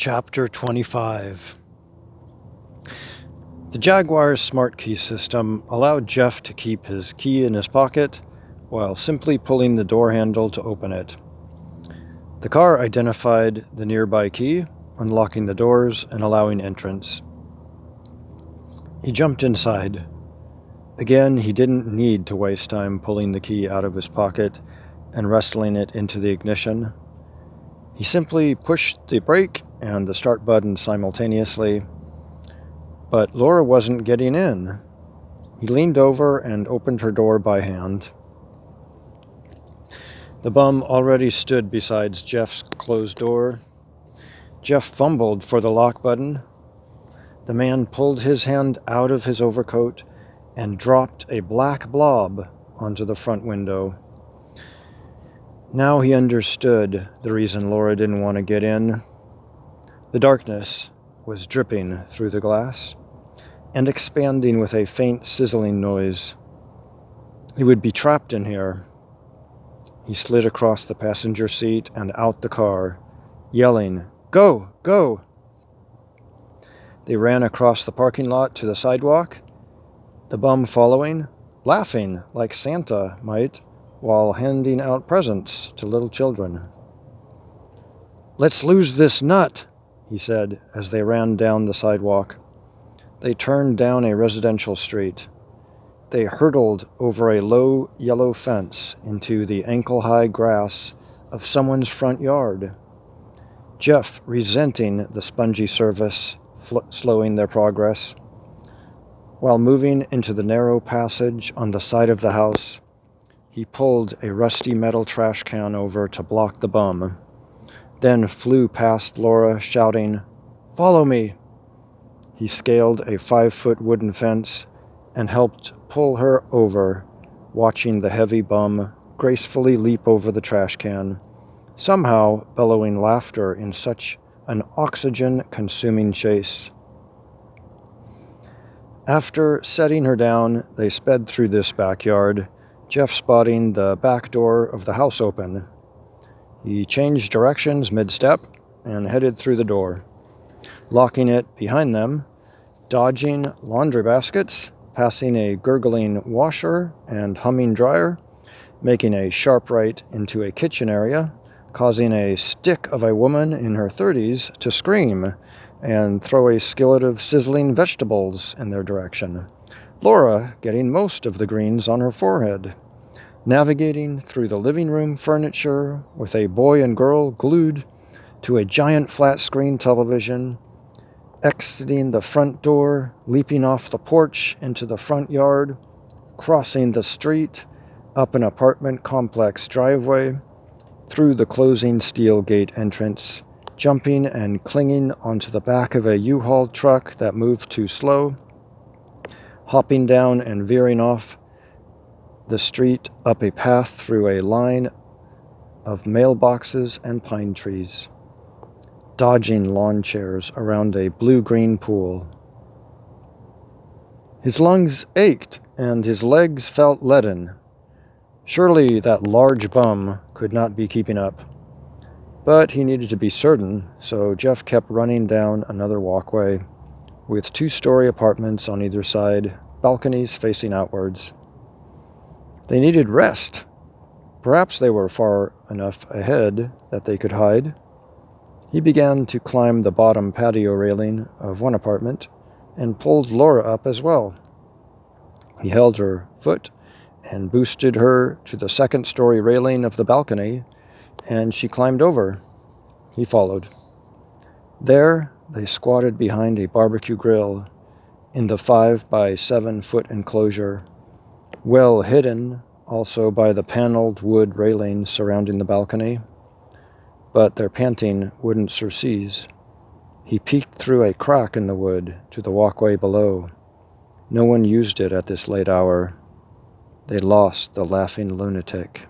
Chapter 25. The Jaguar's smart key system allowed Jeff to keep his key in his pocket while simply pulling the door handle to open it. The car identified the nearby key, unlocking the doors and allowing entrance. He jumped inside. Again, he didn't need to waste time pulling the key out of his pocket and wrestling it into the ignition. He simply pushed the brake and the start button simultaneously, but Laura wasn't getting in. He leaned over and opened her door by hand. The bum already stood beside Jeff's closed door. Jeff fumbled for the lock button. The man pulled his hand out of his overcoat and dropped a black blob onto the front window. Now he understood the reason Laura didn't want to get in. The darkness was dripping through the glass and expanding with a faint sizzling noise. He would be trapped in here. He slid across the passenger seat and out the car, yelling, "Go! Go!" They ran across the parking lot to the sidewalk, the bum following, laughing like Santa might while handing out presents to little children. "Let's lose this nut," he said as they ran down the sidewalk. They turned down a residential street. They hurtled over a low yellow fence into the ankle-high grass of someone's front yard. Jeff, resenting the spongy surface, slowing their progress. While moving into the narrow passage on the side of the house, he pulled a rusty metal trash can over to block the bum, then flew past Laura, shouting, "Follow me!" He scaled a 5-foot wooden fence and helped pull her over, watching the heavy bum gracefully leap over the trash can, somehow bellowing laughter in such an oxygen-consuming chase. After setting her down, they sped through this backyard, Jeff spotting the back door of the house open. He changed directions mid-step and headed through the door, locking it behind them, dodging laundry baskets, passing a gurgling washer and humming dryer, making a sharp right into a kitchen area, causing a stick of a woman in her 30s to scream and throw a skillet of sizzling vegetables in their direction, Laura getting most of the greens on her forehead, navigating through the living room furniture with a boy and girl glued to a giant flat-screen television, exiting the front door, leaping off the porch into the front yard, crossing the street, up an apartment complex driveway, through the closing steel gate entrance, jumping and clinging onto the back of a U-Haul truck that moved too slow, hopping down and veering off the street up a path through a line of mailboxes and pine trees, dodging lawn chairs around a blue-green pool. His lungs ached and his legs felt leaden. Surely that large bum could not be keeping up. But he needed to be certain, so Jeff kept running down another walkway with 2-story apartments on either side, balconies facing outwards. They needed rest. Perhaps they were far enough ahead that they could hide. He began to climb the bottom patio railing of one apartment and pulled Laura up as well. He held her foot and boosted her to the 2nd-story railing of the balcony, and she climbed over. He followed. There, they squatted behind a barbecue grill in the 5-by-7-foot enclosure, well hidden also by the paneled wood railing surrounding the balcony. But their panting wouldn't surcease. He peeked through a crack in the wood to the walkway below. No one used it at this late hour. They lost the laughing lunatic.